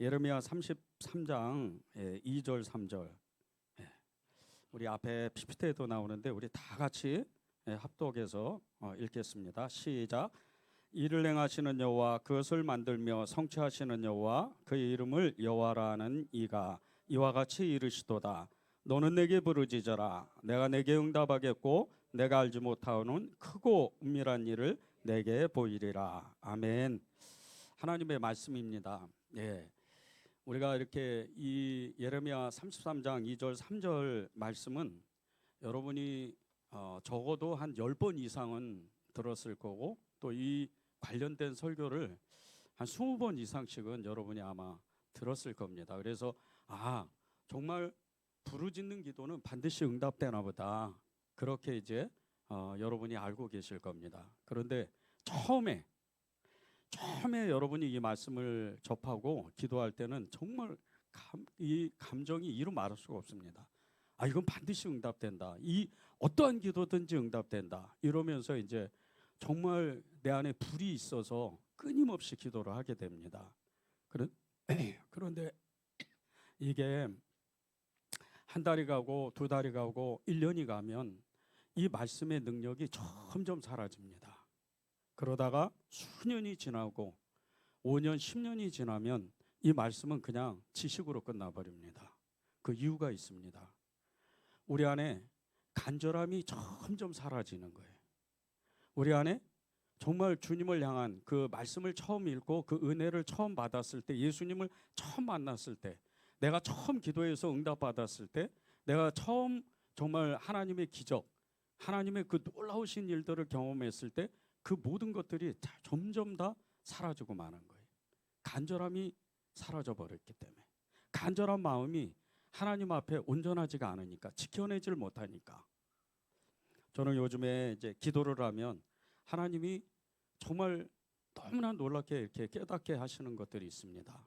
예레미야 33장 2절 3절. 우리 앞에 PPT에도 나오는데 우리 다 같이 합독해서 읽겠습니다. 시작. 이를 행하시는 여호와, 그것을 만들며 성취하시는 여호와, 그의 이름을 여호와라 하는 이가 이와 같이 이르시도다. 너는 내게 부르짖어라. 내가 내게 응답하겠고 내가 알지 못하오는 크고 은밀한 일을 내게 보이리라. 아멘. 하나님의 말씀입니다. 우리가 이렇게 이 예레미야 33장 2절 3절 말씀은 여러분이 적어도 한 10번 이상은 들었을 거고, 또 이 관련된 설교를 한 20번 이상씩은 여러분이 아마 들었을 겁니다. 그래서 정말 부르짖는 기도는 반드시 응답되나 보다, 그렇게 이제 여러분이 알고 계실 겁니다. 그런데 처음에 여러분이 이 말씀을 접하고 기도할 때는 정말 이 감정이 이루 말할 수가 없습니다. 이건 반드시 응답된다. 이 어떠한 기도든지 응답된다. 이러면서 이제 정말 내 안에 불이 있어서 끊임없이 기도를 하게 됩니다. 그런데 이게 한 달이 가고 두 달이 가고 1년이 가면 이 말씀의 능력이 점점 사라집니다. 그러다가 수년이 지나고 5년, 10년이 지나면 이 말씀은 그냥 지식으로 끝나버립니다. 그 이유가 있습니다. 우리 안에 간절함이 점점 사라지는 거예요. 우리 안에 정말 주님을 향한 그 말씀을 처음 읽고 그 은혜를 처음 받았을 때, 예수님을 처음 만났을 때, 내가 처음 기도해서 응답받았을 때, 내가 처음 정말 하나님의 기적, 하나님의 그 놀라우신 일들을 경험했을 때, 그 모든 것들이 점점 다 사라지고 마는 거예요. 간절함이 사라져 버렸기 때문에. 간절한 마음이 하나님 앞에 온전하지가 않으니까, 지켜내질 못하니까. 저는 요즘에 이제 기도를 하면 하나님이 정말 너무나 놀랍게 이렇게 깨닫게 하시는 것들이 있습니다.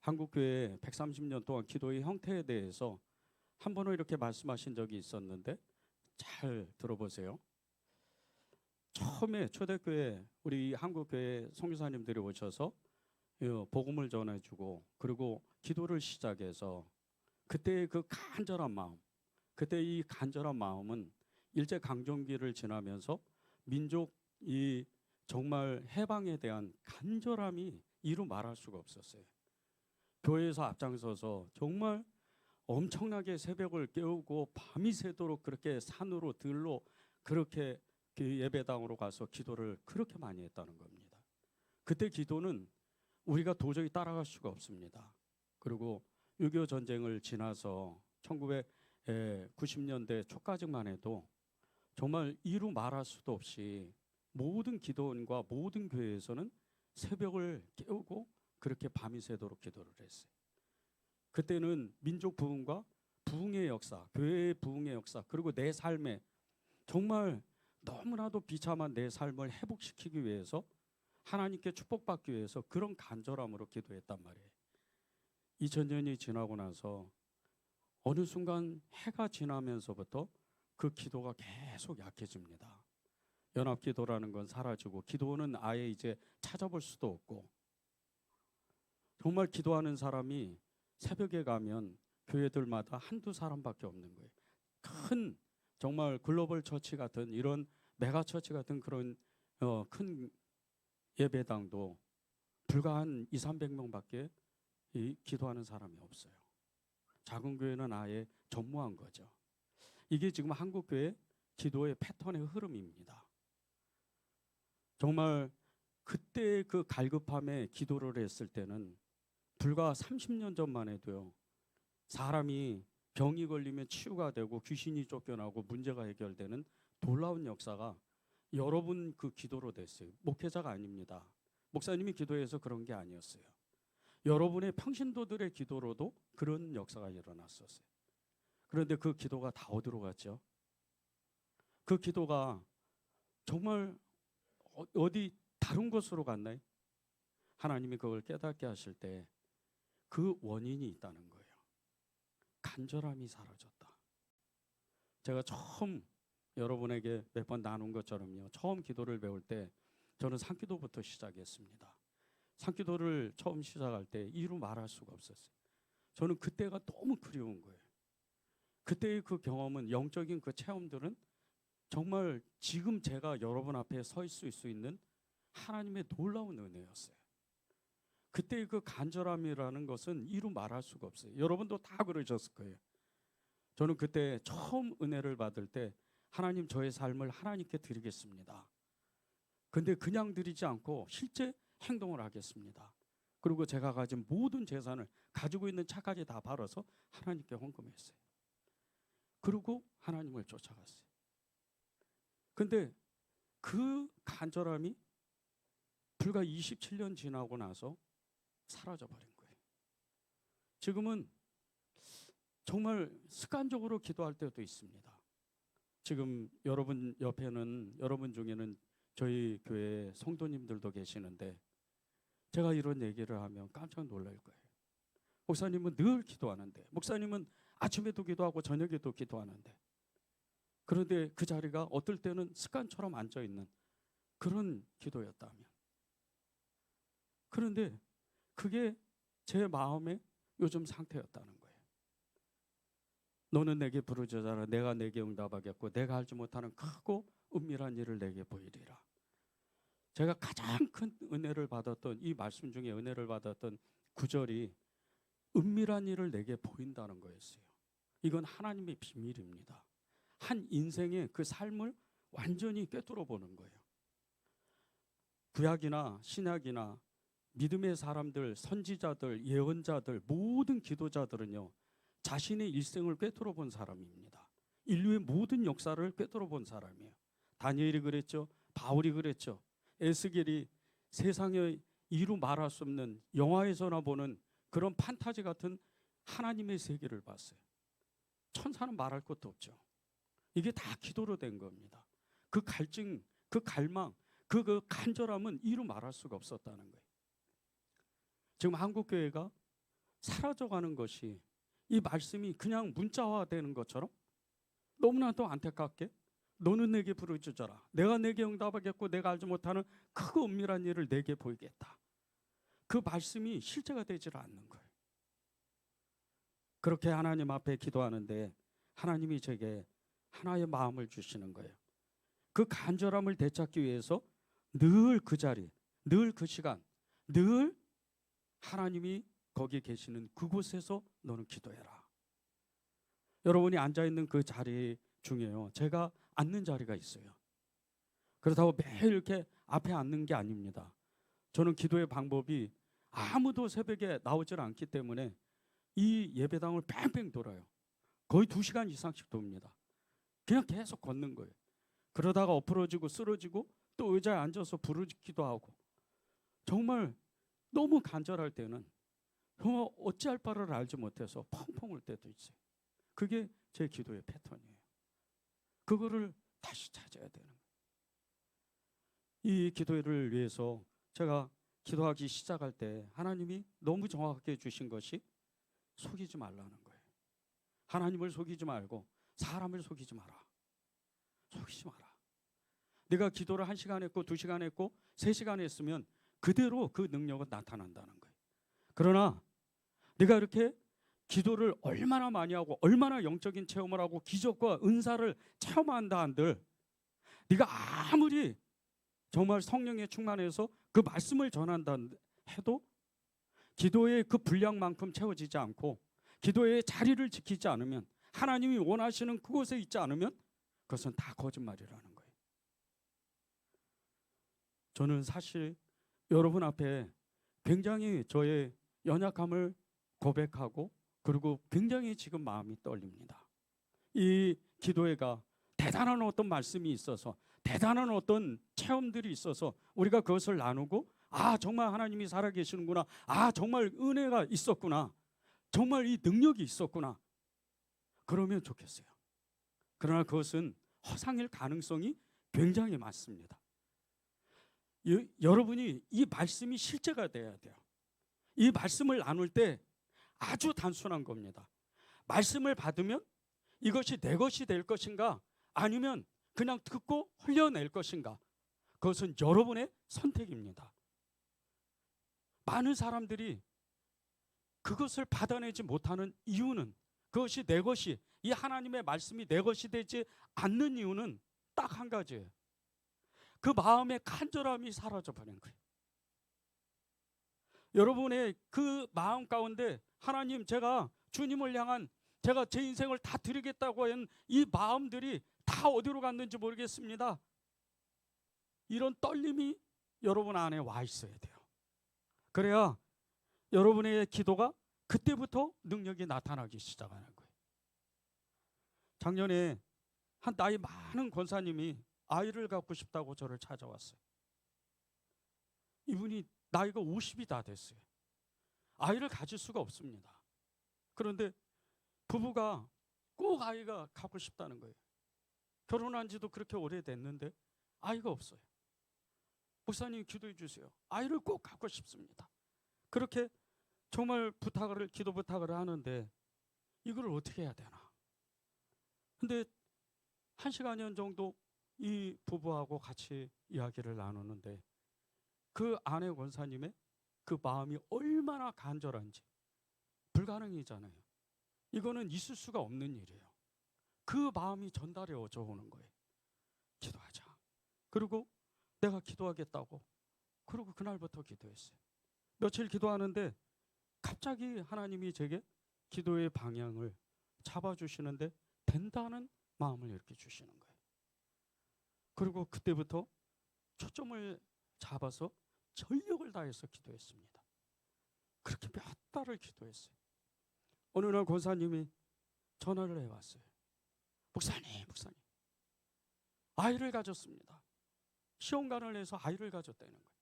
한국교회 130년 동안 기도의 형태에 대해서 한 번은 이렇게 말씀하신 적이 있었는데, 잘 들어보세요. 처음에 초대교회, 우리 한국교회 선교사님들이 오셔서 복음을 전해주고, 그리고 기도를 시작해서 그때의 그 간절한 마음, 그때 이 간절한 마음은 일제 강점기를 지나면서 민족이 정말 해방에 대한 간절함이 이루 말할 수가 없었어요. 교회에서 앞장서서 정말 엄청나게 새벽을 깨우고 밤이 새도록 그렇게 산으로 들로 그렇게 그 예배당으로 가서 기도를 그렇게 많이 했다는 겁니다. 그때 기도는 우리가 도저히 따라갈 수가 없습니다. 그리고 6.25 전쟁을 지나서 1990년대 초까지만 해도 정말 이루 말할 수도 없이 모든 기도원과 모든 교회에서는 새벽을 깨우고 그렇게 밤이 새도록 기도를 했어요. 그때는 민족 부흥과 부흥의 역사, 교회의 부흥의 역사, 그리고 내 삶에 정말 너무나도 비참한 내 삶을 회복시키기 위해서, 하나님께 축복받기 위해서 그런 간절함으로 기도했단 말이에요. 2000년이 지나고 나서 어느 순간 해가 지나면서부터 그 기도가 계속 약해집니다. 연합기도라는 건 사라지고, 기도는 아예 이제 찾아볼 수도 없고, 정말 기도하는 사람이 새벽에 가면 교회들마다 한두 사람밖에 없는 거예요. 큰 정말 글로벌 처치 같은 이런 메가 처치 같은 그런 큰 예배당도 불과 한 200~300명밖에 기도하는 사람이 없어요. 작은 교회는 아예 전무한 거죠. 이게 지금 한국 교회 기도의 패턴의 흐름입니다. 정말 그때 그 갈급함에 기도를 했을 때는 불과 30년 전만 해도요, 사람이 병이 걸리면 치유가 되고 귀신이 쫓겨나고 문제가 해결되는 놀라운 역사가 여러분 그 기도로 됐어요. 목회자가 아닙니다. 목사님이 기도해서 그런 게 아니었어요. 여러분의 평신도들의 기도로도 그런 역사가 일어났었어요. 그런데 그 기도가 다 어디로 갔죠? 그 기도가 정말 어디 다른 곳으로 갔나요? 하나님이 그걸 깨닫게 하실 때 그 원인이 있다는 거예요. 간절함이 사라졌다. 제가 처음 여러분에게 몇 번 나눈 것처럼요, 처음 기도를 배울 때 저는 산기도부터 시작했습니다. 산기도를 처음 시작할 때 이루 말할 수가 없었어요. 저는 그때가 너무 그리운 거예요. 그때의 그 경험은, 영적인 그 체험들은 정말 지금 제가 여러분 앞에 서 있을 수 있는 하나님의 놀라운 은혜였어요. 그때의 그 간절함이라는 것은 이루 말할 수가 없어요. 여러분도 다 그러셨을 거예요. 저는 그때 처음 은혜를 받을 때 하나님, 저의 삶을 하나님께 드리겠습니다. 근데 그냥 드리지 않고 실제 행동을 하겠습니다. 그리고 제가 가진 모든 재산을, 가지고 있는 차까지 다 팔아서 하나님께 헌금했어요. 그리고 하나님을 쫓아갔어요. 근데 그 간절함이 불과 27년 지나고 나서 사라져버린 거예요. 지금은 정말 습관적으로 기도할 때도 있습니다. 지금 여러분 옆에는, 여러분 중에는 저희 교회 성도님들도 계시는데 제가 이런 얘기를 하면 깜짝 놀랄 거예요. 목사님은 늘 기도하는데, 목사님은 아침에도 기도하고 저녁에도 기도하는데, 그런데 그 자리가 어떨 때는 습관처럼 앉아있는 그런 기도였다면, 그런데 그게 제 마음의 요즘 상태였다는 거예요. 너는 내게 부르짖어라, 내가 내게 응답하겠고 내가 알지 못하는 크고 은밀한 일을 내게 보이리라. 제가 가장 큰 은혜를 받았던, 이 말씀 중에 은혜를 받았던 구절이 은밀한 일을 내게 보인다는 거였어요. 이건 하나님의 비밀입니다. 한 인생의 그 삶을 완전히 꿰뚫어 보는 거예요. 구약이나 신약이나 믿음의 사람들, 선지자들, 예언자들, 모든 기도자들은요, 자신의 일생을 꿰뚫어 본 사람입니다. 인류의 모든 역사를 꿰뚫어 본 사람이에요. 다니엘이 그랬죠. 바울이 그랬죠. 에스겔이 세상에 이루 말할 수 없는, 영화에서나 보는 그런 판타지 같은 하나님의 세계를 봤어요. 천사는 말할 것도 없죠. 이게 다 기도로 된 겁니다. 그 갈증, 그 갈망, 그 간절함은 이루 말할 수가 없었다는 거예요. 지금 한국교회가 사라져가는 것이, 이 말씀이 그냥 문자화되는 것처럼 너무나도 안타깝게, 너는 내게 부르짖어라, 내가 내게 응답하겠고 내가 알지 못하는 크고 은밀한 일을 내게 보이겠다. 그 말씀이 실제가 되질 않는 거예요. 그렇게 하나님 앞에 기도하는데 하나님이 제게 하나의 마음을 주시는 거예요. 그 간절함을 되찾기 위해서 늘 그 자리, 늘 그 시간, 늘 하나님이 거기 계시는 그곳에서 너는 기도해라. 여러분이 앉아있는 그 자리 중에요, 제가 앉는 자리가 있어요. 그렇다고 매일 이렇게 앞에 앉는 게 아닙니다. 저는 기도의 방법이, 아무도 새벽에 나오질 않기 때문에 이 예배당을 뺑뺑 돌아요. 거의 2시간 이상씩 돕니다. 그냥 계속 걷는 거예요. 그러다가 엎어지고 쓰러지고 또 의자에 앉아서 부르짖기도 하고, 정말 너무 간절할 때는 정말 어찌할 바를 알지 못해서 펑펑 울 때도 있어요. 그게 제 기도의 패턴이에요. 그거를 다시 찾아야 되는 거예요. 이 기도를 위해서 제가 기도하기 시작할 때 하나님이 너무 정확하게 주신 것이, 속이지 말라는 거예요. 하나님을 속이지 말고 사람을 속이지 마라. 속이지 마라. 내가 기도를 1시간 했고 2시간 했고 3시간 했으면 그대로 그 능력은 나타난다는 거예요. 그러나 네가 이렇게 기도를 얼마나 많이 하고 얼마나 영적인 체험을 하고 기적과 은사를 체험한다 한들, 네가 아무리 정말 성령에 충만해서 그 말씀을 전한다 해도 기도의 그 분량만큼 채워지지 않고 기도의 자리를 지키지 않으면, 하나님이 원하시는 그곳에 있지 않으면 그것은 다 거짓말이라는 거예요. 저는 사실 여러분 앞에 굉장히 저의 연약함을 고백하고, 그리고 굉장히 지금 마음이 떨립니다. 이 기도회가 대단한 어떤 말씀이 있어서, 대단한 어떤 체험들이 있어서 우리가 그것을 나누고, 아 정말 하나님이 살아계시는구나, 아 정말 은혜가 있었구나, 정말 이 능력이 있었구나, 그러면 좋겠어요. 그러나 그것은 허상일 가능성이 굉장히 많습니다. 여러분이 이 말씀이 실제가 돼야 돼요. 이 말씀을 나눌 때 아주 단순한 겁니다. 말씀을 받으면 이것이 내 것이 될 것인가, 아니면 그냥 듣고 흘려낼 것인가, 그것은 여러분의 선택입니다. 많은 사람들이 그것을 받아내지 못하는 이유는, 그것이 내 것이, 이 하나님의 말씀이 내 것이 되지 않는 이유는 딱 한 가지예요. 그 마음의 간절함이 사라져버린 거예요. 여러분의 그 마음 가운데 하나님, 제가 주님을 향한, 제가 제 인생을 다 드리겠다고 한 이 마음들이 다 어디로 갔는지 모르겠습니다. 이런 떨림이 여러분 안에 와 있어야 돼요. 그래야 여러분의 기도가 그때부터 능력이 나타나기 시작하는 거예요. 작년에 한 나이 많은 권사님이 아이를 갖고 싶다고 저를 찾아왔어요. 이분이 나이가 50이 다 됐어요. 아이를 가질 수가 없습니다. 그런데 부부가 꼭 아이가 갖고 싶다는 거예요. 결혼한 지도 그렇게 오래됐는데 아이가 없어요. 목사님 기도해 주세요. 아이를 꼭 갖고 싶습니다. 그렇게 정말 기도 부탁을 하는데 이걸 어떻게 해야 되나. 근데 1시간여 정도 이 부부하고 같이 이야기를 나누는데 그 아내 권사님의 그 마음이 얼마나 간절한지, 불가능이잖아요. 이거는 있을 수가 없는 일이에요. 그 마음이 전달이 어져 오는 거예요. 기도하자. 그리고 내가 기도하겠다고. 그리고 그날부터 기도했어요. 며칠 기도하는데 갑자기 하나님이 제게 기도의 방향을 잡아주시는데 된다는 마음을 이렇게 주시는 거예요. 그리고 그때부터 초점을 잡아서 전력을 다해서 기도했습니다. 그렇게 몇 달을 기도했어요. 어느 날 권사님이 전화를 해왔어요. 목사님, 아이를 가졌습니다. 시험관을 해서 아이를 가졌다는 거예요.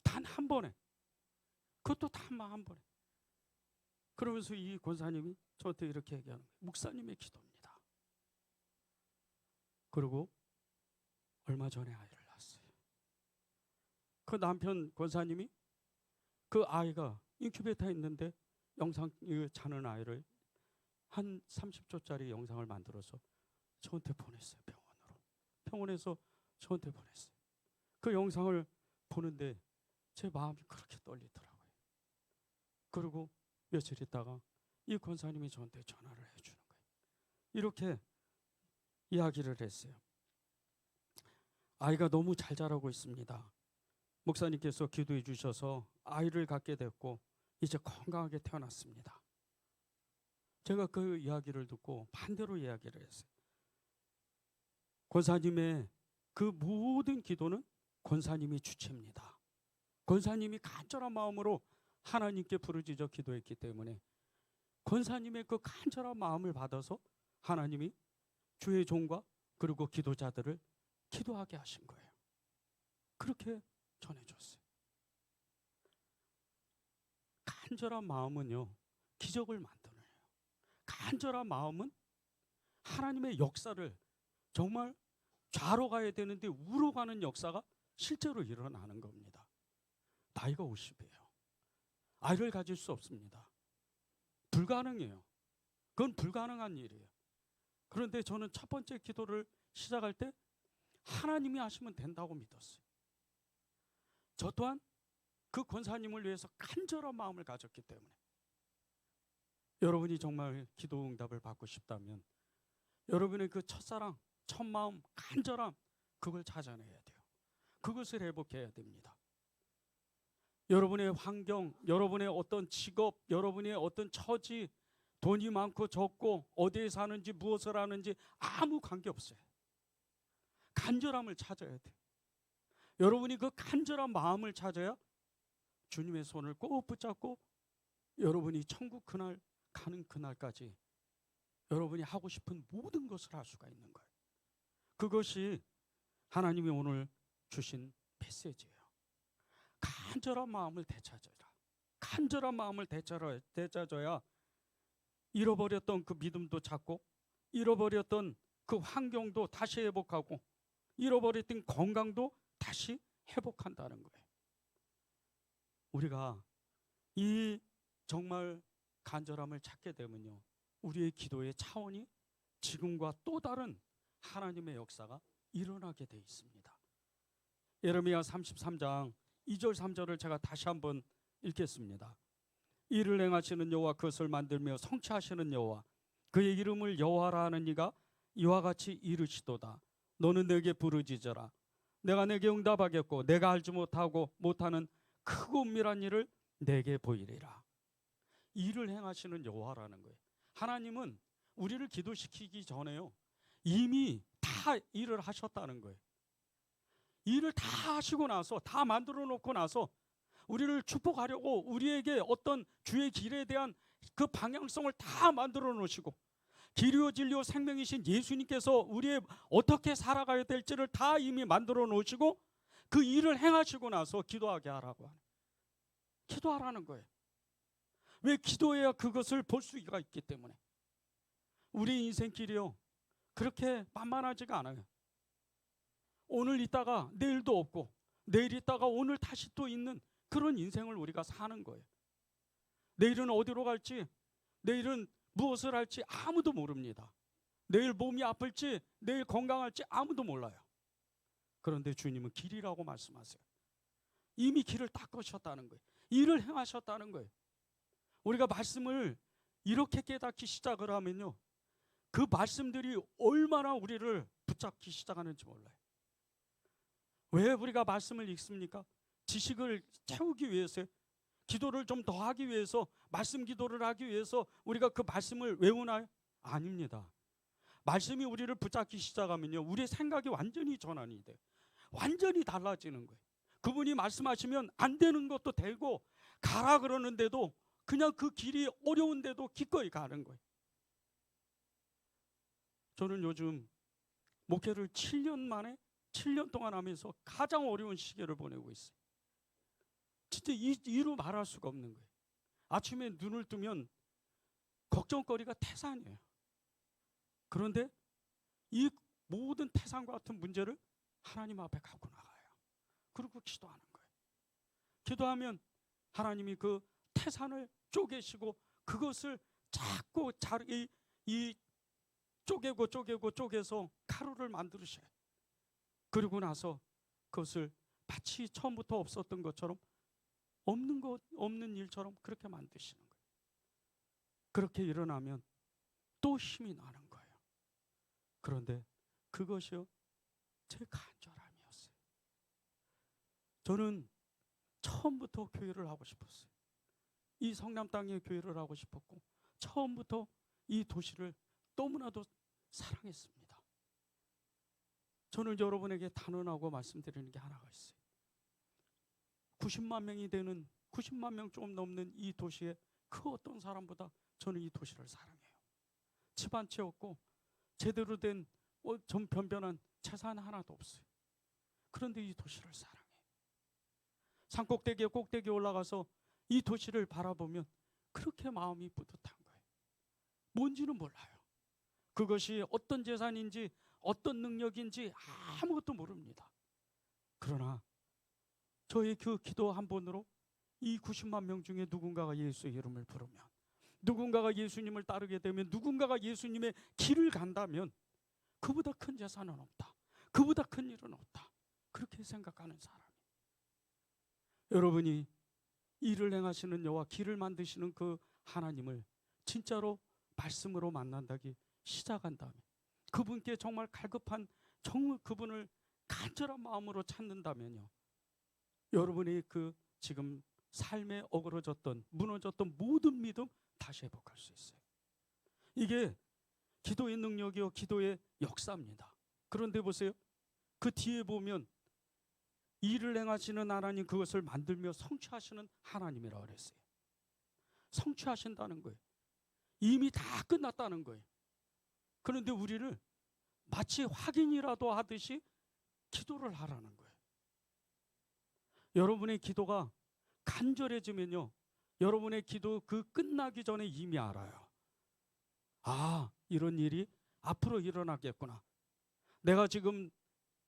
단 한 번에. 그것도 단 한 번에. 그러면서 이 권사님이 저한테 이렇게 얘기하는 거예요. 목사님의 기도입니다. 그리고 얼마 전에 아이를 낳았어요. 그 남편 권사님이 그 아이가 인큐베이터에 있는데 자는 아이를 한 30초짜리 영상을 만들어서 저한테 보냈어요. 병원에서 저한테 보냈어요. 그 영상을 보는데 제 마음이 그렇게 떨리더라고요. 그리고 며칠 있다가 이 권사님이 저한테 전화를 해주는 거예요. 이렇게 이야기를 했어요. 아이가 너무 잘 자라고 있습니다. 목사님께서 기도해 주셔서 아이를 갖게 됐고 이제 건강하게 태어났습니다. 제가 그 이야기를 듣고 반대로 이야기를 했어요. 권사님의 그 모든 기도는 권사님이 주체입니다. 권사님이 간절한 마음으로 하나님께 부르짖어 기도했기 때문에 권사님의 그 간절한 마음을 받아서 하나님이 주의 종과 그리고 기도자들을 기도하게 하신 거예요. 그렇게 전해줬어요. 간절한 마음은요, 기적을 만들어요. 간절한 마음은 하나님의 역사를, 정말 좌로 가야 되는데 우로 가는 역사가 실제로 일어나는 겁니다. 나이가 50이에요. 아이를 가질 수 없습니다. 불가능해요. 그건 불가능한 일이에요. 그런데 저는 첫 번째 기도를 시작할 때 하나님이 하시면 된다고 믿었어요. 저 또한 그 권사님을 위해서 간절한 마음을 가졌기 때문에 여러분이 정말 기도 응답을 받고 싶다면 여러분의 그 첫사랑, 첫마음, 간절함, 그걸 찾아내야 돼요. 그것을 회복해야 됩니다. 여러분의 환경, 여러분의 어떤 직업, 여러분의 어떤 처지, 돈이 많고 적고 어디에 사는지 무엇을 하는지 아무 관계없어요. 간절함을 찾아야 돼요. 여러분이 그 간절한 마음을 찾아야 주님의 손을 꼭 붙잡고 여러분이 천국 그날 가는 그날까지 여러분이 하고 싶은 모든 것을 할 수가 있는 거예요. 그것이 하나님이 오늘 주신 메시지예요. 간절한 마음을 되찾아라. 간절한 마음을 되찾아야 잃어버렸던 그 믿음도 찾고 잃어버렸던 그 환경도 다시 회복하고 잃어버렸던 건강도 다시 회복한다는 거예요. 우리가 이 정말 간절함을 찾게 되면요, 우리의 기도의 차원이 지금과 또 다른 하나님의 역사가 일어나게 돼 있습니다. 예레미야 33장 2절 3절을 제가 다시 한번 읽겠습니다. 이를 행하시는 여호와, 그것을 만들며 성취하시는 여호와, 그의 이름을 여호와라 하는 이가 이와 같이 이르시도다. 너는 내게 부르짖어라. 내가 내게 응답하겠고 내가 알지 못하는 크고 은밀한 일을 내게 보이리라. 일을 행하시는 여호와라는 거예요. 하나님은 우리를 기도시키기 전에요, 이미 다 일을 하셨다는 거예요. 일을 다 하시고 나서, 다 만들어 놓고 나서 우리를 축복하려고 우리에게 어떤 주의 길에 대한 그 방향성을 다 만들어 놓으시고, 길이요 진리요 생명이신 예수님께서 우리의 어떻게 살아가야 될지를 다 이미 만들어 놓으시고 그 일을 행하시고 나서 기도하게 하라고 하는, 기도하라는 거예요. 왜? 기도해야 그것을 볼 수가 있기 때문에. 우리 인생길이요, 그렇게 만만하지가 않아요. 오늘 있다가 내일도 없고, 내일 있다가 오늘 다시 또 있는 그런 인생을 우리가 사는 거예요. 내일은 어디로 갈지, 내일은 무엇을 할지 아무도 모릅니다. 내일 몸이 아플지, 내일 건강할지 아무도 몰라요. 그런데 주님은 길이라고 말씀하세요. 이미 길을 닦으셨다는 거예요. 일을 행하셨다는 거예요. 우리가 말씀을 이렇게 깨닫기 시작을 하면요, 그 말씀들이 얼마나 우리를 붙잡기 시작하는지 몰라요. 왜 우리가 말씀을 읽습니까? 지식을 채우기 위해서요? 기도를 좀 더 하기 위해서, 말씀 기도를 하기 위해서 우리가 그 말씀을 외우나요? 아닙니다. 말씀이 우리를 붙잡기 시작하면요, 우리의 생각이 완전히 전환이 돼요. 완전히 달라지는 거예요. 그분이 말씀하시면 안 되는 것도 되고, 가라 그러는데도 그냥 그 길이 어려운데도 기꺼이 가는 거예요. 저는 요즘 목회를 7년 동안 하면서 가장 어려운 시기를 보내고 있어요. 진짜 이루 말할 수가 없는 거예요. 아침에 눈을 뜨면 걱정거리가 태산이에요. 그런데 이 모든 태산과 같은 문제를 하나님 앞에 갖고 나가요. 그리고 기도하는 거예요. 기도하면 하나님이 그 태산을 쪼개시고 그것을 자꾸 쪼개서 가루를 만들으셔요. 그리고 나서 그것을 마치 처음부터 없었던 것처럼, 없는 일처럼 그렇게 만드시는 거예요. 그렇게 일어나면 또 힘이 나는 거예요. 그런데 그것이요, 제 간절함이었어요. 저는 처음부터 교회를 하고 싶었어요. 이 성남 땅에 교회를 하고 싶었고, 처음부터 이 도시를 너무나도 사랑했습니다. 저는 여러분에게 단언하고 말씀드리는 게 하나가 있어요. 90만 명이 되는, 90만 명 조금 넘는 이 도시에 그 어떤 사람보다 저는 이 도시를 사랑해요. 집 한 채 없고 제대로 된 좀 변변한 재산 하나도 없어요. 그런데 이 도시를 사랑해요. 산꼭대기에 꼭대기 올라가서 이 도시를 바라보면 그렇게 마음이 뿌듯한 거예요. 뭔지는 몰라요. 그것이 어떤 재산인지 어떤 능력인지 아무것도 모릅니다. 그러나 저의 그 기도 한 번으로 이 90만 명 중에 누군가가 예수의 이름을 부르면, 누군가가 예수님을 따르게 되면, 누군가가 예수님의 길을 간다면 그보다 큰 재산은 없다, 그보다 큰 일은 없다, 그렇게 생각하는 사람이. 여러분이 일을 행하시는 여호와, 길을 만드시는 그 하나님을 진짜로 말씀으로 만난다기 시작한다면, 그분께 정말 갈급한, 정말 그분을 간절한 마음으로 찾는다면요, 여러분이 그 지금 삶에 어그러졌던, 무너졌던 모든 믿음 다시 회복할 수 있어요. 이게 기도의 능력이요, 기도의 역사입니다. 그런데 보세요, 그 뒤에 보면 일을 행하시는 하나님, 그것을 만들며 성취하시는 하나님이라고 그랬어요. 성취하신다는 거예요. 이미 다 끝났다는 거예요. 그런데 우리를 마치 확인이라도 하듯이 기도를 하라는 거예요. 여러분의 기도가 간절해지면요, 여러분의 기도 그 끝나기 전에 이미 알아요. 아, 이런 일이 앞으로 일어나겠구나. 내가 지금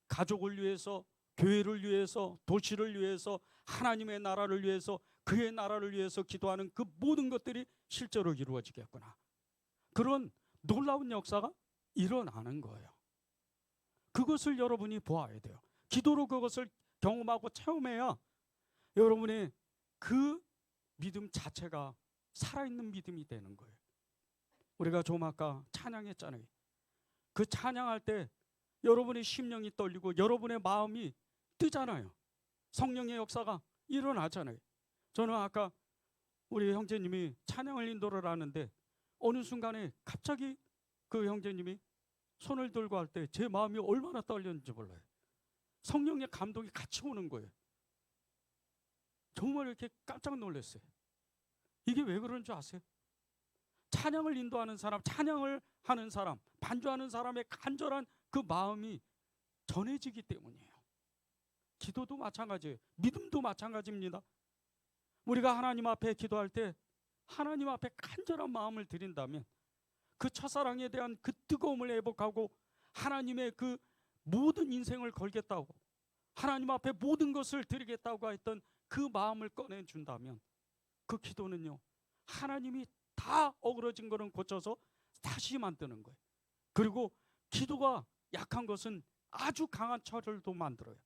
가족을 위해서, 교회를 위해서, 도시를 위해서, 하나님의 나라를 위해서, 그의 나라를 위해서 기도하는 그 모든 것들이 실제로 이루어지겠구나. 그런 놀라운 역사가 일어나는 거예요. 그것을 여러분이 보아야 돼요. 기도로 그것을 경험하고 체험해야 여러분의 그 믿음 자체가 살아있는 믿음이 되는 거예요. 우리가 좀 아까 찬양했잖아요. 그 찬양할 때 여러분의 심령이 떨리고 여러분의 마음이 뜨잖아요. 성령의 역사가 일어나잖아요. 저는 아까 우리 형제님이 찬양을 인도를 하는데 어느 순간에 갑자기 그 형제님이 손을 들고 할 때 제 마음이 얼마나 떨렸는지 몰라요. 성령의 감동이 같이 오는 거예요. 정말 이렇게 깜짝 놀랐어요. 이게 왜 그런 줄 아세요? 찬양을 인도하는 사람, 찬양을 하는 사람, 반주하는 사람의 간절한 그 마음이 전해지기 때문이에요. 기도도 마찬가지예요. 믿음도 마찬가지입니다. 우리가 하나님 앞에 기도할 때 하나님 앞에 간절한 마음을 드린다면 그 첫사랑에 대한 그 뜨거움을 회복하고 하나님의 그 모든 인생을 걸겠다고 하나님 앞에 모든 것을 드리겠다고 했던 그 마음을 꺼내준다면 그 기도는요, 하나님이 다 어그러진 거는 고쳐서 다시 만드는 거예요. 그리고 기도가 약한 것은 아주 강한 철을도 만들어요.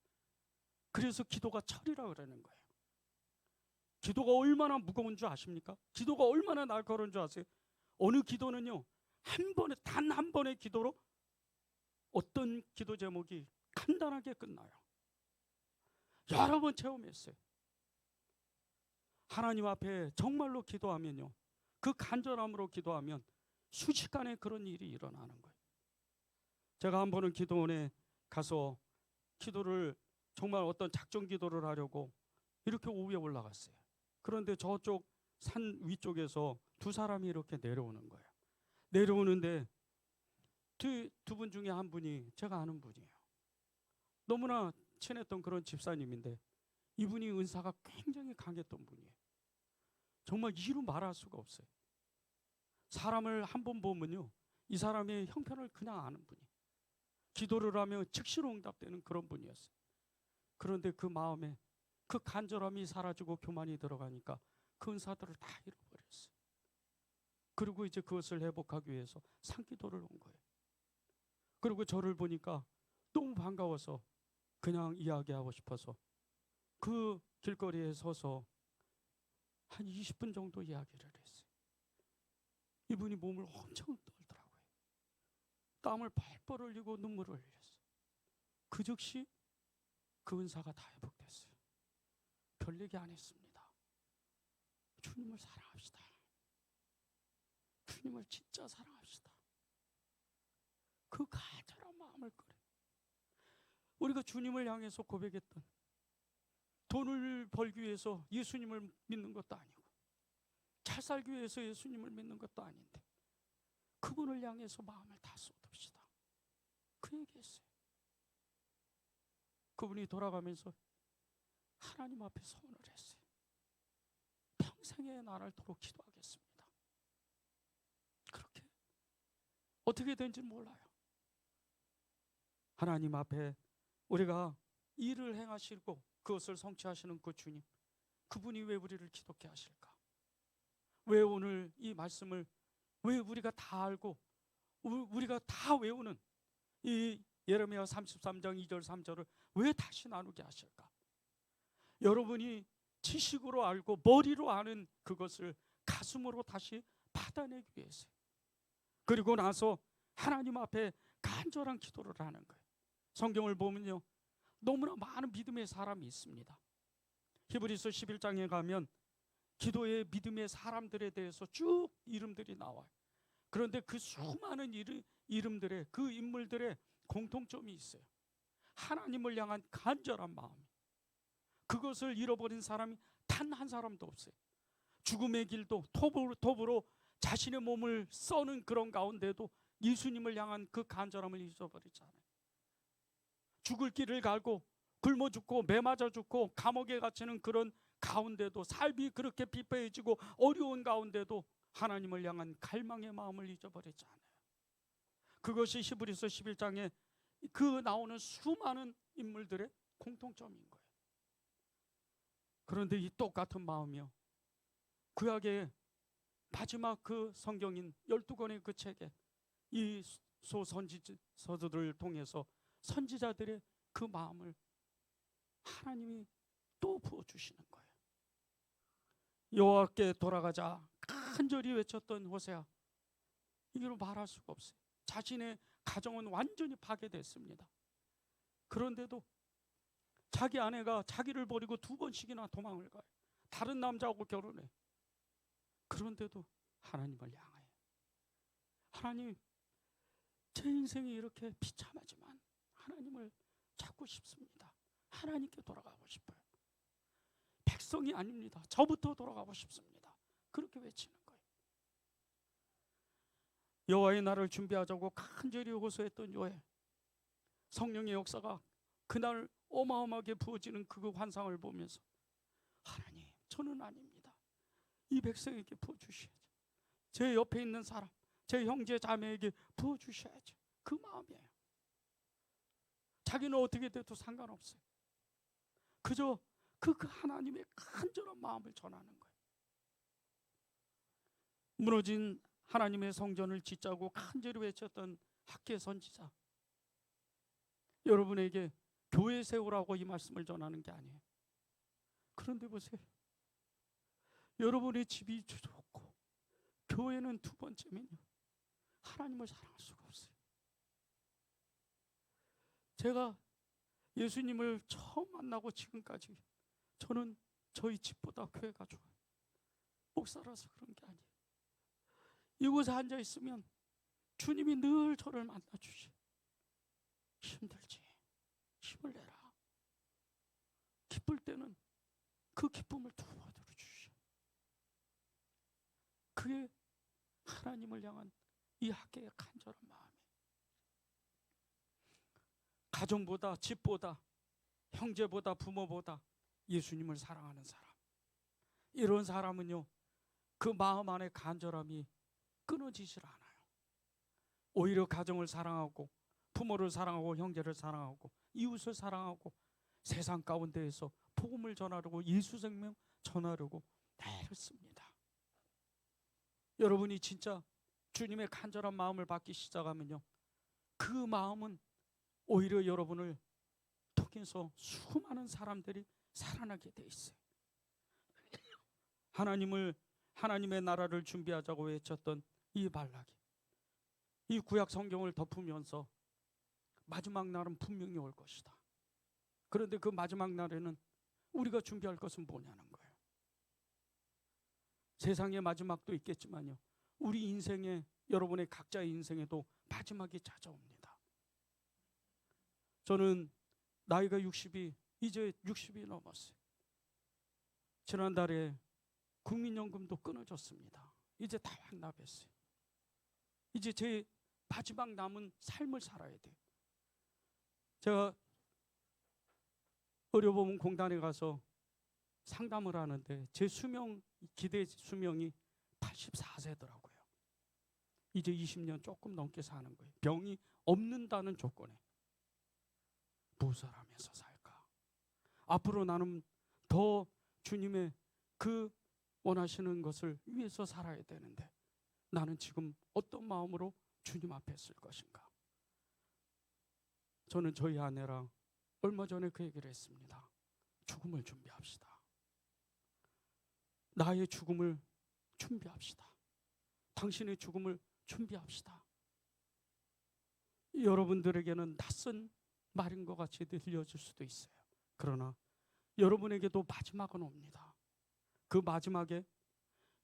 그래서 기도가 철이라 그러는 거예요. 기도가 얼마나 무거운 줄 아십니까? 기도가 얼마나 날카로운 줄 아세요? 어느 기도는요, 한 번에 단 한 번의 기도로 어떤 기도 제목이 간단하게 끝나요. 여러 번 체험했어요. 하나님 앞에 정말로 기도하면요, 그 간절함으로 기도하면 순식간에 그런 일이 일어나는 거예요. 제가 한 번은 기도원에 가서 기도를 정말 어떤 작정 기도를 하려고 이렇게 오후에 올라갔어요. 그런데 저쪽 산 위쪽에서 두 사람이 이렇게 내려오는 거예요. 내려오는데 두 분 중에 한 분이 제가 아는 분이에요. 너무나 친했던 그런 집사님인데 이분이 은사가 굉장히 강했던 분이에요. 정말 이루 말할 수가 없어요. 사람을 한 번 보면요, 이 사람의 형편을 그냥 아는 분이, 기도를 하면 즉시로 응답되는 그런 분이었어요. 그런데 그 마음에 그 간절함이 사라지고 교만이 들어가니까 그 은사들을 다 잃어버렸어요. 그리고 이제 그것을 회복하기 위해서 산기도를 온 거예요. 그리고 저를 보니까 너무 반가워서 그냥 이야기하고 싶어서 그 길거리에 서서 한 20분 정도 이야기를 했어요. 이분이 몸을 엄청 떨더라고요. 땀을 펄펄 흘리고 눈물을 흘렸어요. 그 즉시 그 은사가 다 회복됐어요. 별 얘기 안 했습니다. 주님을 사랑합시다. 주님을 진짜 사랑합시다. 그 간절한 마음을 그래. 우리가 주님을 향해서 고백했던, 돈을 벌기 위해서 예수님을 믿는 것도 아니고 잘 살기 위해서 예수님을 믿는 것도 아닌데 그분을 향해서 마음을 다 쏟읍시다. 그 얘기했어요. 그분이 돌아가면서 하나님 앞에 서원을 했어요. 평생에 나를 도록 기도하겠습니다. 그렇게 어떻게 된지 몰라요. 하나님 앞에 우리가 일을 행하시고 그것을 성취하시는 그 주님, 그분이 왜 우리를 기독케 하실까? 왜 오늘 이 말씀을 왜 우리가 다 알고 우리가 다 외우는 이 예레미야 33장 2절 3절을 왜 다시 나누게 하실까? 여러분이 지식으로 알고 머리로 아는 그것을 가슴으로 다시 받아내기 위해서요. 그리고 나서 하나님 앞에 간절한 기도를 하는 거예요. 성경을 보면요, 너무나 많은 믿음의 사람이 있습니다. 히브리서 11장에 가면 기도의 믿음의 사람들에 대해서 쭉 이름들이 나와요. 그런데 그 수많은 이름들의 그 인물들의 공통점이 있어요. 하나님을 향한 간절한 마음. 그것을 잃어버린 사람이 단 한 사람도 없어요. 죽음의 길도 톱으로 자신의 몸을 써는 그런 가운데도 예수님을 향한 그 간절함을 잊어버리지 않아요. 죽을 길을 갈고 굶어 죽고 매 맞아 죽고 감옥에 갇히는 그런 가운데도, 삶이 그렇게 비폐해지고 어려운 가운데도 하나님을 향한 갈망의 마음을 잊어버리지 않아요. 그것이 히브리서 11장에 그 나오는 수많은 인물들의 공통점인 거예요. 그런데 이 똑같은 마음이요, 구약의 마지막 그 성경인 12권의 그 책에 이 소선지서들을 통해서 선지자들의 그 마음을 하나님이 또 부어주시는 거예요. 여호와께 돌아가자 간절히 외쳤던 호세아, 이대로 말할 수가 없어요. 자신의 가정은 완전히 파괴됐습니다. 그런데도 자기 아내가 자기를 버리고 2번씩이나 도망을 가요. 다른 남자하고 결혼해. 그런데도 하나님을 향해, 하나님, 제 인생이 이렇게 비참하지만 하나님을 찾고 싶습니다. 하나님께 돌아가고 싶어요. 백성이 아닙니다. 저부터 돌아가고 싶습니다. 그렇게 외치는 거예요. 여호와의 날을 준비하자고 간절히 호소했던 요엘, 성령의 역사가 그날 어마어마하게 부어지는 그 환상을 보면서 하나님, 저는 아닙니다. 이 백성에게 부어주셔야죠. 제 옆에 있는 사람, 제 형제 자매에게 부어주셔야죠. 그 마음이에요. 자기는 어떻게 돼도 상관없어요. 그저 그 하나님의 간절한 마음을 전하는 거예요. 무너진 하나님의 성전을 짓자고 간절히 외쳤던 학개 선지자, 여러분에게 교회 세우라고 이 말씀을 전하는 게 아니에요. 그런데 보세요. 여러분의 집이 좋고 교회는 2번째면요, 하나님을 사랑할 수가 없어요. 제가 예수님을 처음 만나고 지금까지 저는 저희 집보다 교회가 좋아요. 목사라서 그런 게 아니에요. 이곳에 앉아 있으면 주님이 늘 저를 만나주시. 힘들지, 힘을 내라. 기쁠 때는 그 기쁨을 2배로 주시. 그게 하나님을 향한 이 학개의 간절한 마음이에요. 가정보다, 집보다, 형제보다, 부모보다 예수님을 사랑하는 사람, 이런 사람은요, 그 마음 안에 간절함이 끊어지질 않아요. 오히려 가정을 사랑하고, 부모를 사랑하고, 형제를 사랑하고, 이웃을 사랑하고, 세상 가운데에서 복음을 전하려고, 예수 생명 전하려고 애를 씁니다. 여러분이 진짜 주님의 간절한 마음을 받기 시작하면요, 그 마음은 오히려 여러분을 통해서 수많은 사람들이 살아나게 돼 있어요. 하나님의 나라를 준비하자고 외쳤던 이 발락이, 이 구약 성경을 덮으면서 마지막 날은 분명히 올 것이다. 그런데 그 마지막 날에는 우리가 준비할 것은 뭐냐는 거예요. 세상의 마지막도 있겠지만요, 우리 인생에, 여러분의 각자의 인생에도 마지막이 찾아옵니다. 저는 나이가 60이, 이제 60이 넘었어요. 지난달에 국민연금도 끊어졌습니다. 이제 다 완납했어요. 이제 제 마지막 남은 삶을 살아야 돼요. 제가 의료보험공단에 가서 상담을 하는데 제 기대 수명이 84세더라고요. 이제 20년 조금 넘게 사는 거예요. 병이 없는다는 조건에. 무엇을 하면서 살까? 앞으로 나는 더 주님의 그 원하시는 것을 위해서 살아야 되는데 나는 지금 어떤 마음으로 주님 앞에 쓸 것인가? 저는 저희 아내랑 얼마 전에 그 얘기를 했습니다. 죽음을 준비합시다. 나의 죽음을 준비합시다. 당신의 죽음을 준비합시다. 여러분들에게는 낯선 말인 것 같이 들려질 수도 있어요. 그러나 여러분에게도 마지막은 옵니다. 그 마지막에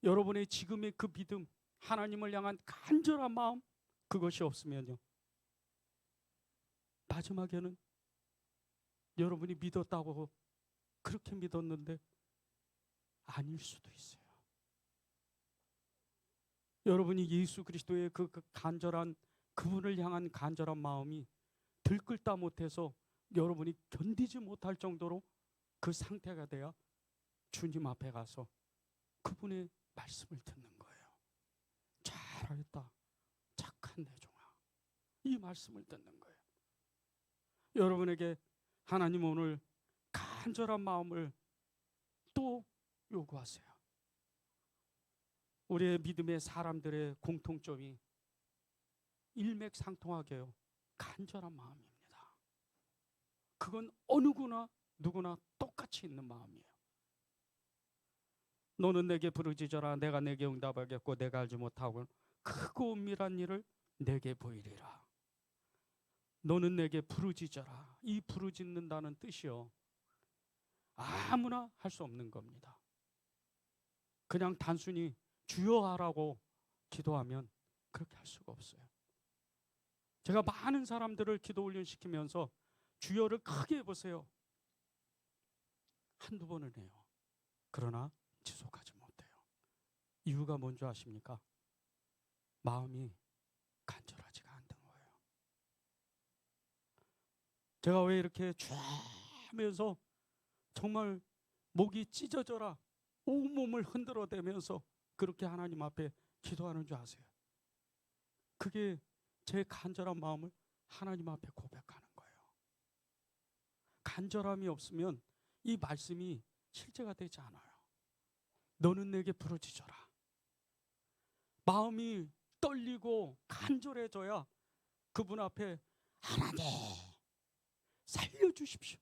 여러분의 지금의 그 믿음, 하나님을 향한 간절한 마음, 그것이 없으면요, 마지막에는 여러분이 믿었다고 그렇게 믿었는데 아닐 수도 있어요. 여러분이 예수 그리스도의 그 간절한, 그분을 향한 간절한 마음이 들끓다 못해서 여러분이 견디지 못할 정도로 그 상태가 돼야 주님 앞에 가서 그분의 말씀을 듣는 거예요. 잘하였다, 착한 내 종아. 이 말씀을 듣는 거예요. 여러분에게 하나님 오늘 간절한 마음을 또 요구하세요. 우리의 믿음의 사람들의 공통점이 일맥상통하게요, 간절한 마음입니다. 그건 어느 누구나 똑같이 있는 마음이에요. 너는 내게 부르짖어라. 내가 내게 응답하겠고 내가 알지 못하고 크고 은밀한 일을 내게 보이리라. 너는 내게 부르짖어라. 이 부르짖는다는 뜻이요, 아무나 할 수 없는 겁니다. 그냥 단순히 주여 하라고 기도하면 그렇게 할 수가 없어요. 제가 많은 사람들을 기도 훈련시키면서 주여를 크게 해보세요. 한두 번을 해요. 그러나 지속하지 못해요. 이유가 뭔지 아십니까? 마음이 간절하지가 않는 거예요. 제가 왜 이렇게 쫙 하면서 정말 목이 찢어져라 온몸을 흔들어대면서 그렇게 하나님 앞에 기도하는 줄 아세요? 그게 제 간절한 마음을 하나님 앞에 고백하는 거예요. 간절함이 없으면 이 말씀이 실제가 되지 않아요. 너는 내게 부르짖어라. 마음이 떨리고 간절해져야 그분 앞에 하나님 살려주십시오,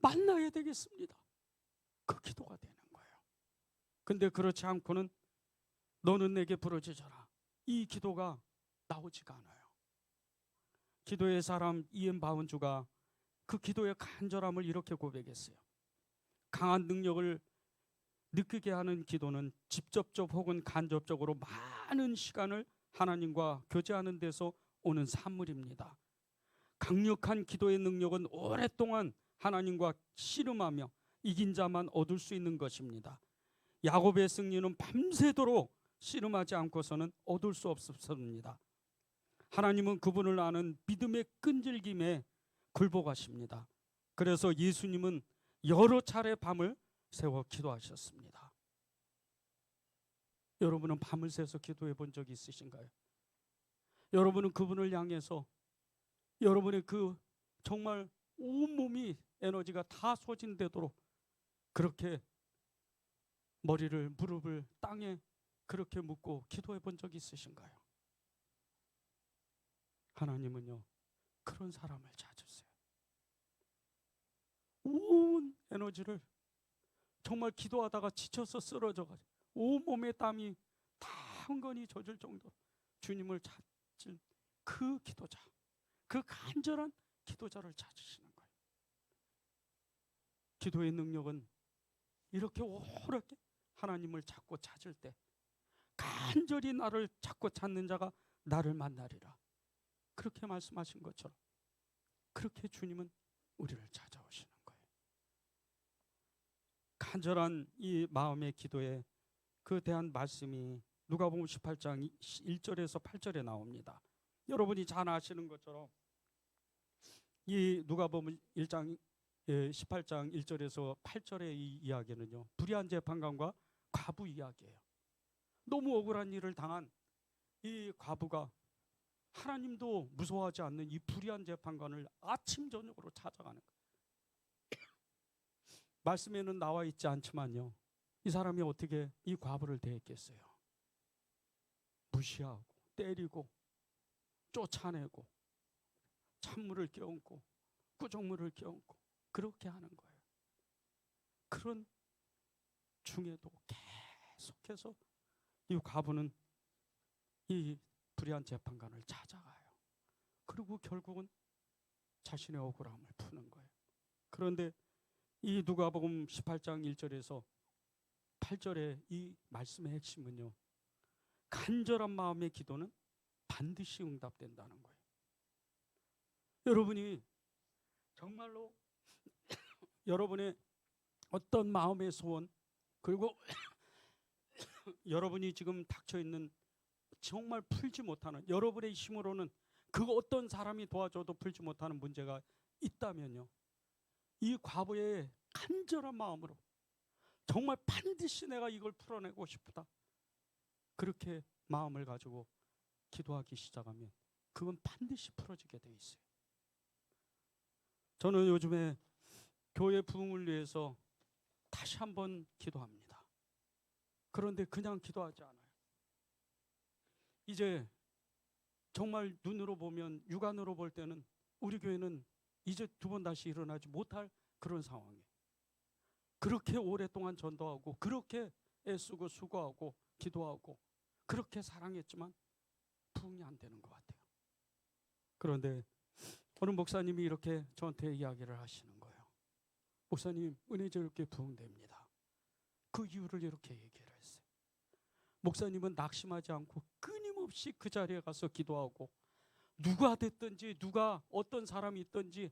만나야 되겠습니다, 그 기도가 되는 거예요. 근데 그렇지 않고는 너는 내게 부르짖어라, 이 기도가 나오지가 않아요. 기도의 사람 이엔 바운주가 그 기도의 간절함을 이렇게 고백했어요. 강한 능력을 느끼게 하는 기도는 직접적 혹은 간접적으로 많은 시간을 하나님과 교제하는 데서 오는 산물입니다. 강력한 기도의 능력은 오랫동안 하나님과 씨름하며 이긴 자만 얻을 수 있는 것입니다. 야곱의 승리는 밤새도록 씨름하지 않고서는 얻을 수 없었습니다. 하나님은 그분을 아는 믿음의 끈질김에 굴복하십니다. 그래서 예수님은 여러 차례 밤을 새워 기도하셨습니다. 여러분은 밤을 새서 기도해 본 적이 있으신가요? 여러분은 그분을 향해서 여러분의 그 정말 온몸이 에너지가 다 소진되도록 그렇게 머리를 무릎을 땅에 그렇게 묻고 기도해 본 적이 있으신가요? 하나님은요, 그런 사람을 찾으세요. 온 에너지를 정말 기도하다가 지쳐서 쓰러져가지고 온몸에 땀이 다 흥건히 젖을 정도로 주님을 찾을 그 기도자, 그 간절한 기도자를 찾으시는 거예요. 기도의 능력은 이렇게 오렇게 하나님을 찾고 찾을 때 간절히 나를 찾고 찾는 자가 나를 만나리라, 그렇게 말씀하신 것처럼 그렇게 주님은 우리를 찾아오시는 거예요. 간절한 이 마음의 기도에 그 대한 말씀이 누가복음 18장 1절에서 8절에 나옵니다. 여러분이 잘 아시는 것처럼 이 누가복음 1장 18장 1절에서 8절의 이 이야기는요, 불의한 재판관과 과부 이야기예요. 너무 억울한 일을 당한 이 과부가 하나님도 무서워하지 않는 이 불의한 재판관을 아침 저녁으로 찾아가는 거예요. 말씀에는 나와 있지 않지만요, 이 사람이 어떻게 이 과부를 대했겠어요? 무시하고 때리고 쫓아내고 찬물을 끼얹고 꾸정물을 끼얹고 그렇게 하는 거예요. 그런 중에도 계속해서 이 과부는 이 불의한 재판관을 찾아가요. 그리고 결국은 자신의 억울함을 푸는 거예요. 그런데 이 누가복음 18장 1절에서 8절의 이 말씀의 핵심은요, 간절한 마음의 기도는 반드시 응답된다는 거예요. 여러분이 정말로 여러분의 어떤 마음의 소원, 그리고 여러분이 지금 닥쳐있는 정말 풀지 못하는, 여러분의 힘으로는 그 어떤 사람이 도와줘도 풀지 못하는 문제가 있다면요, 이 과부의 간절한 마음으로 정말 반드시 내가 이걸 풀어내고 싶다, 그렇게 마음을 가지고 기도하기 시작하면 그건 반드시 풀어지게 돼 있어요. 저는 요즘에 교회 부흥을 위해서 다시 한번 기도합니다. 그런데 그냥 기도하지 않아요. 이제 정말 눈으로 보면, 육안으로 볼 때는 우리 교회는 이제 두 번 다시 일어나지 못할 그런 상황이에요. 그렇게 오랫동안 전도하고 그렇게 애쓰고 수고하고 기도하고 그렇게 사랑했지만 부응이 안 되는 것 같아요. 그런데 어느 목사님이 이렇게 저한테 이야기를 하시는 거예요. 목사님, 은혜롭게 부응됩니다. 그 이유를 이렇게 얘기를 했어요. 목사님은 낙심하지 않고 끊임없이 그 자리에 가서 기도하고, 누가 됐든지 누가 어떤 사람이 있든지,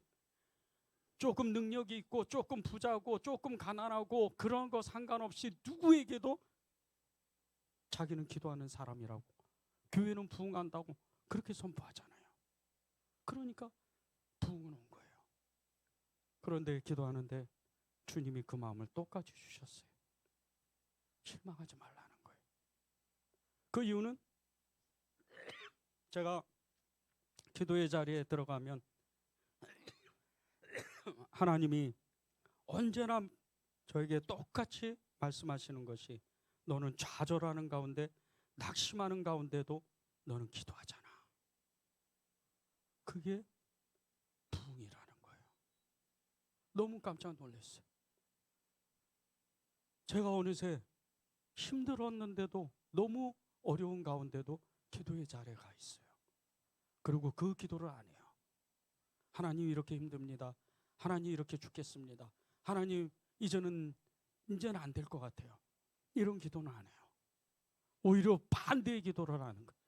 조금 능력이 있고 조금 부자고 조금 가난하고 그런 거 상관없이 누구에게도 자기는 기도하는 사람이라고, 교회는 부응한다고 그렇게 선포하잖아요. 그러니까 부응은 온 거예요. 그런데 기도하는데 주님이 그 마음을 똑같이 주셨어요. 실망하지 말라는 거예요. 그 이유는 제가 기도의 자리에 들어가면 하나님이 언제나 저에게 똑같이 말씀하시는 것이, 너는 좌절하는 가운데 낙심하는 가운데도 너는 기도하잖아. 그게 부흥이라는 거예요. 너무 깜짝 놀랐어요. 제가 어느새 힘들었는데도, 너무 어려운 가운데도 기도의 자리에 가 있어요. 그리고 그 기도를 안 해요. 하나님 이렇게 힘듭니다. 하나님 이렇게 죽겠습니다. 하나님 이제는 안 될 것 같아요. 이런 기도는 안 해요. 오히려 반대의 기도를 하는 거예요.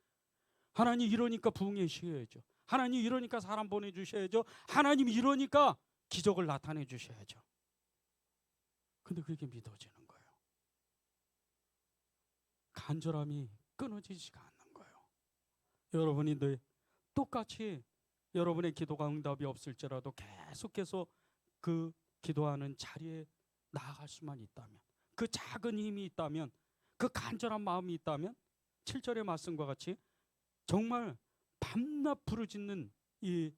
하나님 이러니까 부흥해 주셔야죠. 하나님 이러니까 사람 보내주셔야죠. 하나님 이러니까 기적을 나타내 주셔야죠. 근데 그게 믿어지는 거예요. 간절함이 끊어지지가 않는 거예요. 여러분이 똑같이 여러분의 기도가 응답이 없을지라도 계속해서 그 기도하는 자리에 나아갈 수만 있다면, 그 작은 힘이 있다면, 그 간절한 마음이 있다면 7절의 말씀과 같이 정말 밤낮 부르짖는 이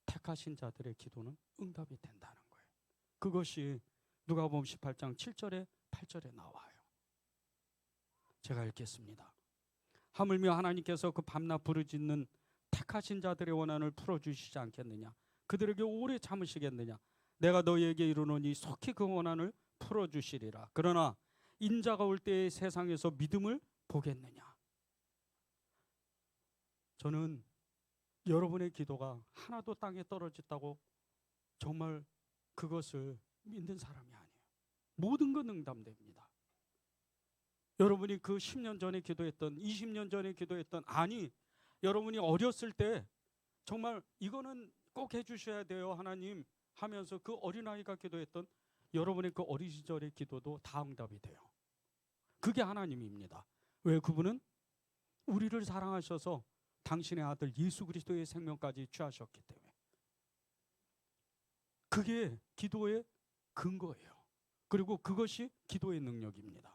택하신 자들의 기도는 응답이 된다는 거예요. 그것이 누가복음 18장 7절에 8절에 나와요. 제가 읽겠습니다. 하물며 하나님께서 그 밤낮 부르짖는 택하신 자들의 원한을 풀어주시지 않겠느냐? 그들에게 오래 참으시겠느냐? 내가 너희에게 이르노니 속히 그 원한을 풀어주시리라. 그러나 인자가 올 때에 세상에서 믿음을 보겠느냐? 저는 여러분의 기도가 하나도 땅에 떨어졌다고 정말 그것을 믿는 사람이 아니에요. 모든 건 응답됩니다. 여러분이 그 10년 전에 기도했던, 20년 전에 기도했던, 아니 여러분이 어렸을 때 정말 이거는 꼭 해주셔야 돼요 하나님 하면서 그 어린아이가 기도했던 여러분의 그 어린 시절의 기도도 다 응답이 돼요. 그게 하나님입니다. 왜? 그분은 우리를 사랑하셔서 당신의 아들 예수 그리스도의 생명까지 취하셨기 때문에. 그게 기도의 근거예요. 그리고 그것이 기도의 능력입니다.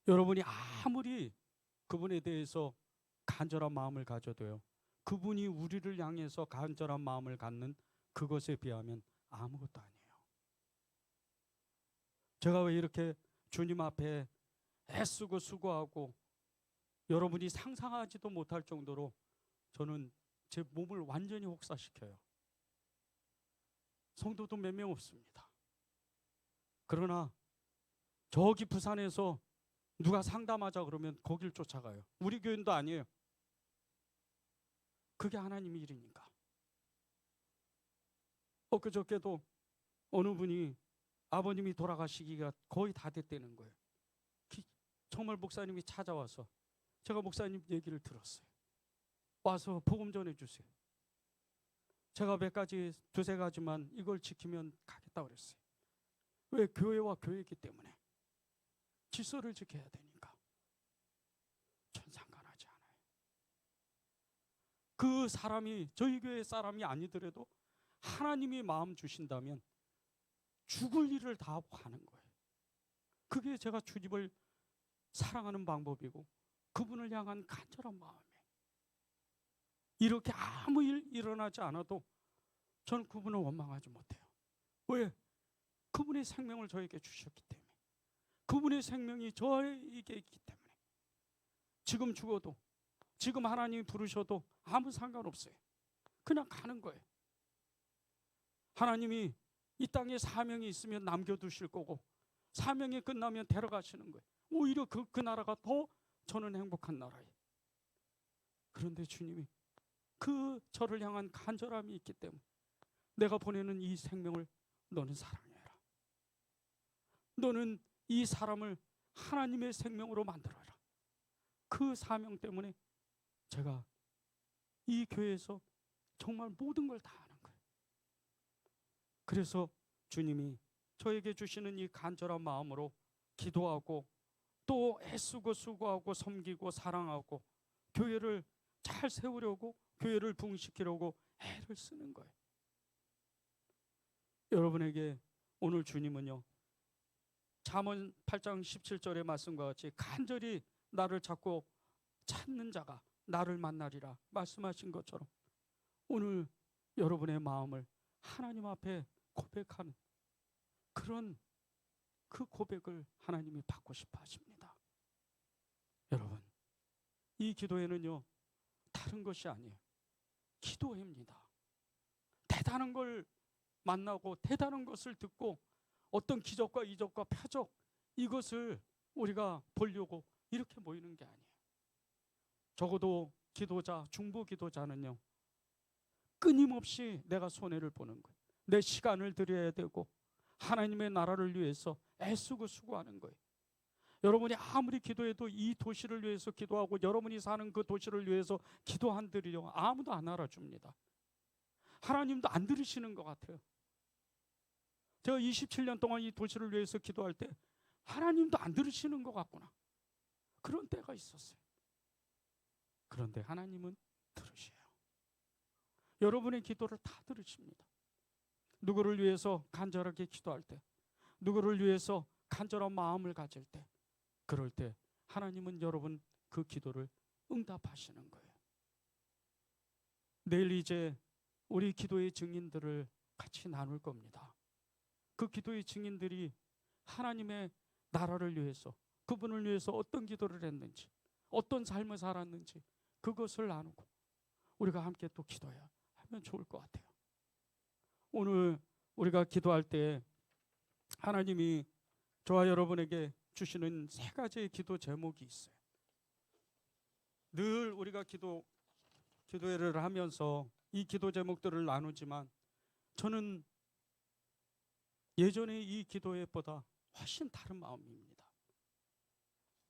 여러분이 아무리 그분에 대해서 간절한 마음을 가져도요, 그분이 우리를 향해서 간절한 마음을 갖는 그것에 비하면 아무것도 아니에요. 제가 왜 이렇게 주님 앞에 애쓰고 수고하고 여러분이 상상하지도 못할 정도로 저는 제 몸을 완전히 혹사시켜요. 성도도 몇 명 없습니다. 그러나 저기 부산에서 누가 상담하자 그러면 거길 쫓아가요. 우리 교인도 아니에요. 그게 하나님의 일이니까. 엊그저께도 어느 분이 아버님이 돌아가시기가 거의 다 됐다는 거예요. 정말 목사님이 찾아와서 제가 목사님 얘기를 들었어요. 와서 복음 전해주세요. 제가 몇 가지, 두세 가지만 이걸 지키면 가겠다 그랬어요. 왜? 교회와 교회이기 때문에. 질서를 지켜야 되니까. 전 상관하지 않아요. 그 사람이 저희 교회 사람이 아니더라도 하나님이 마음 주신다면 죽을 일을 다 하고 가는 거예요. 그게 제가 주님을 사랑하는 방법이고 그분을 향한 간절한 마음이에요. 이렇게 아무 일 일어나지 않아도 저는 그분을 원망하지 못해요. 왜? 그분의 생명을 저에게 주셨기 때문에. 그분의 생명이 저에게 있기 때문에. 지금 죽어도, 지금 하나님이 부르셔도 아무 상관없어요. 그냥 가는 거예요. 하나님이 이 땅에 사명이 있으면 남겨두실 거고 사명이 끝나면 데려가시는 거예요. 오히려 그 나라가 더 저는 행복한 나라예요. 그런데 주님이 그 저를 향한 간절함이 있기 때문에 내가 보내는 이 생명을 너는 사랑해라. 너는 이 사람을 하나님의 생명으로 만들어라. 그 사명 때문에 제가 이 교회에서 정말 모든 걸 다 하는 거예요. 그래서 주님이 저에게 주시는 이 간절한 마음으로 기도하고 또 애쓰고 수고하고 섬기고 사랑하고 교회를 잘 세우려고 교회를 부흥시키려고 애를 쓰는 거예요. 여러분에게 오늘 주님은요, 잠언 8장 17절의 말씀과 같이 간절히 나를 찾고 찾는 자가 나를 만나리라 말씀하신 것처럼 오늘 여러분의 마음을 하나님 앞에 고백하는 그런 그 고백을 하나님이 받고 싶어 하십니다. 여러분, 이 기도회는요 다른 것이 아니에요. 기도회입니다. 대단한 걸 만나고 대단한 것을 듣고 어떤 기적과 이적과 표적 이것을 우리가 보려고 이렇게 모이는 게 아니에요. 적어도 기도자, 중보 기도자는요 끊임없이 내가 손해를 보는 거예요. 내 시간을 들여야 되고 하나님의 나라를 위해서 애쓰고 수고하는 거예요. 여러분이 아무리 기도해도 이 도시를 위해서 기도하고 여러분이 사는 그 도시를 위해서 기도 안 드리려고 아무도 안 알아줍니다. 하나님도 안 들으시는 것 같아요. 제가 27년 동안 이 도시를 위해서 기도할 때 하나님도 안 들으시는 것 같구나 그런 때가 있었어요. 그런데 하나님은 들으셔요. 여러분의 기도를 다 들으십니다. 누구를 위해서 간절하게 기도할 때, 누구를 위해서 간절한 마음을 가질 때, 그럴 때 하나님은 여러분 그 기도를 응답하시는 거예요. 내일 이제 우리 기도의 증인들을 같이 나눌 겁니다. 그 기도의 증인들이 하나님의 나라를 위해서, 그분을 위해서 어떤 기도를 했는지, 어떤 삶을 살았는지 그것을 나누고 우리가 함께 또 기도해야 하면 좋을 것 같아요. 오늘 우리가 기도할 때 하나님이 저와 여러분에게 주시는 세 가지의 기도 제목이 있어요. 늘 우리가 기도회를 하면서 이 기도 제목들을 나누지만 저는 예전에 이 기도회보다 훨씬 다른 마음입니다.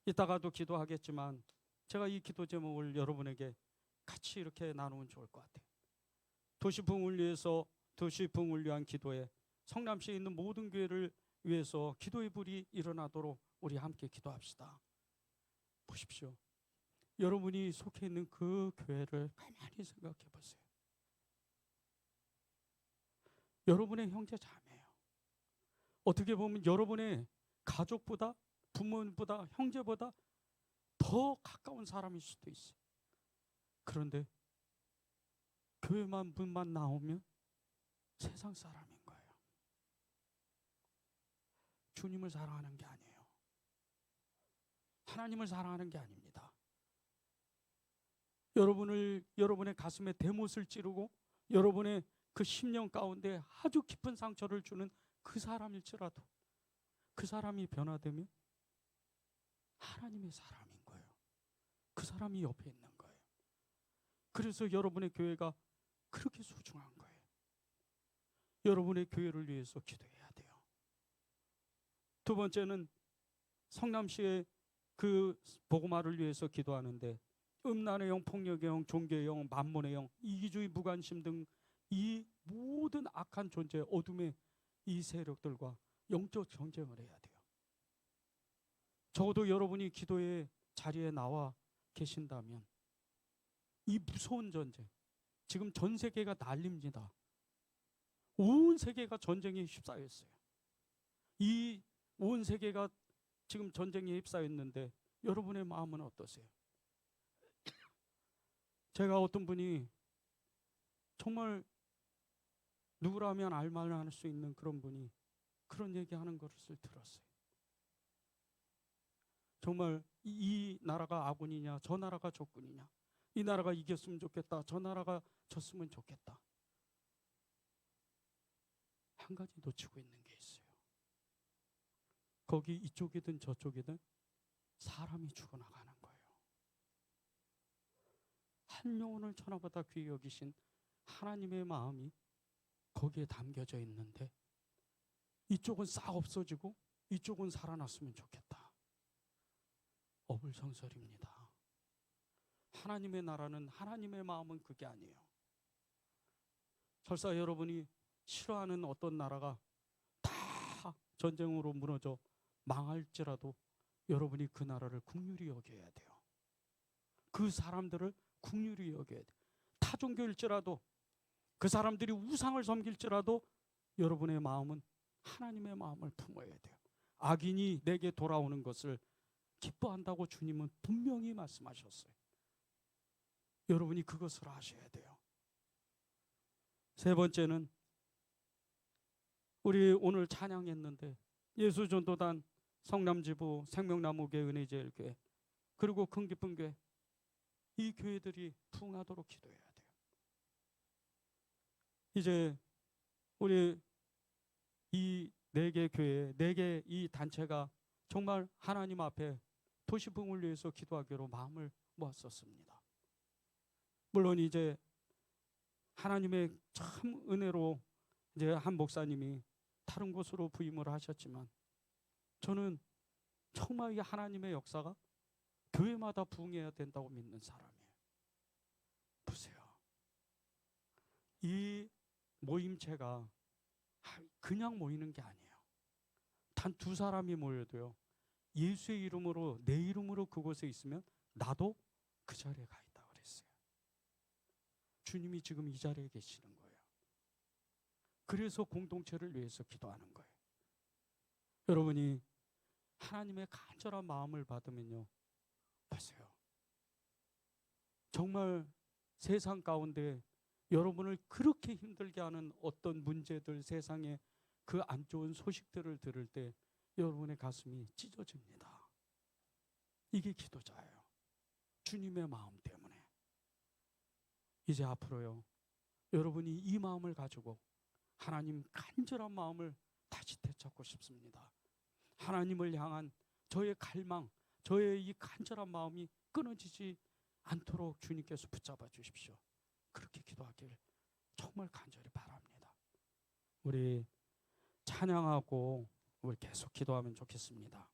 이따가도 기도하겠지만 제가 이 기도 제목을 여러분에게 같이 이렇게 나누면 좋을 것 같아요. 도시 부흥을 위해서 도시 부흥을 위한 기도회, 성남시에 있는 모든 교회를 위해서 기도의 불이 일어나도록 우리 함께 기도합시다. 보십시오. 여러분이 속해 있는 그 교회를 가만히 생각해 보세요. 여러분의 형제 자매예요. 어떻게 보면 여러분의 가족보다 부모님보다 형제보다 더 가까운 사람일 수도 있어요. 그런데 교회만 문만 나오면 세상 사람인 거예요. 주님을 사랑하는 게 아니에요. 하나님을 사랑하는 게 아닙니다. 여러분의 가슴에 대못을 찌르고 여러분의 그 심령 가운데 아주 깊은 상처를 주는 그 사람일지라도 그 사람이 변화되면 하나님의 사람인 거예요. 그 사람이 옆에 있는 거예요. 그래서 여러분의 교회가 그렇게 소중한 거예요. 여러분의 교회를 위해서 기도해야 돼요. 두 번째는 성남시의 그 복음화를 위해서 기도하는데 음란의 영, 폭력의 영, 종교의 영, 만몬의 영, 이기주의, 무관심 등 이 모든 악한 존재, 어둠의 이 세력들과 영적 전쟁을 해야 돼요. 적어도 여러분이 기도의 자리에 나와 계신다면 이 무서운 전쟁, 지금 전 세계가 난립니다. 온 세계가 전쟁에 휩싸여 있어요. 이 온 세계가 지금 전쟁에 휩싸였는데 여러분의 마음은 어떠세요? 제가 어떤 분이 정말 누구라면 알만할 수 있는 그런 분이 그런 얘기하는 것을 들었어요. 정말 이 나라가 아군이냐, 저 나라가 적군이냐, 이 나라가 이겼으면 좋겠다, 저 나라가 졌으면 좋겠다. 한 가지 놓치고 있는 게 있어요. 거기 이쪽이든 저쪽이든 사람이 죽어나가는 거예요. 한 영혼을 천하보다 귀히 여기신 하나님의 마음이 거기에 담겨져 있는데 이쪽은 싹 없어지고 이쪽은 살아났으면 좋겠다. 어불성설입니다. 하나님의 나라는, 하나님의 마음은 그게 아니에요. 설사 여러분이 싫어하는 어떤 나라가 다 전쟁으로 무너져 망할지라도 여러분이 그 나라를 긍휼히 여겨야 돼요. 그 사람들을 긍휼히 여겨야 돼요. 타종교일지라도, 그 사람들이 우상을 섬길지라도 여러분의 마음은 하나님의 마음을 품어야 돼요. 악인이 내게 돌아오는 것을 기뻐한다고 주님은 분명히 말씀하셨어요. 여러분이 그것을 아셔야 돼요. 세 번째는, 우리 오늘 찬양했는데 예수전도단, 성남지부, 생명나무교회, 은혜제일교회, 그리고 큰기쁨교회, 이 교회들이 부흥하도록 기도해야 돼요. 이제 우리 이 4개 교회, 4개 이 단체가 정말 하나님 앞에 도시 부흥을 위해서 기도하기로 마음을 모았었습니다. 물론 이제 하나님의 참 은혜로 이제 한 목사님이 다른 곳으로 부임을 하셨지만, 저는 정말 이 하나님의 역사가 교회마다 부흥해야 된다고 믿는 사람이에요. 보세요. 이 모임체가 그냥 모이는 게 아니에요. 단 2사람이 모여도요, 예수의 이름으로, 내 이름으로 그곳에 있으면 나도 그 자리에 가 있다 그랬어요. 주님이 지금 이 자리에 계시는 거예요. 그래서 공동체를 위해서 기도하는 거예요. 여러분이 하나님의 간절한 마음을 받으면요, 보세요. 정말 세상 가운데 여러분을 그렇게 힘들게 하는 어떤 문제들, 세상의 그 안 좋은 소식들을 들을 때 여러분의 가슴이 찢어집니다. 이게 기도자예요. 주님의 마음 때문에. 이제 앞으로요, 여러분이 이 마음을 가지고 하나님 간절한 마음을 다시 되찾고 싶습니다. 하나님을 향한 저의 갈망, 저의 이 간절한 마음이 끊어지지 않도록 주님께서 붙잡아 주십시오. 그렇게 기도하길 정말 간절히 바랍니다. 우리 찬양하고 우리 계속 기도하면 좋겠습니다.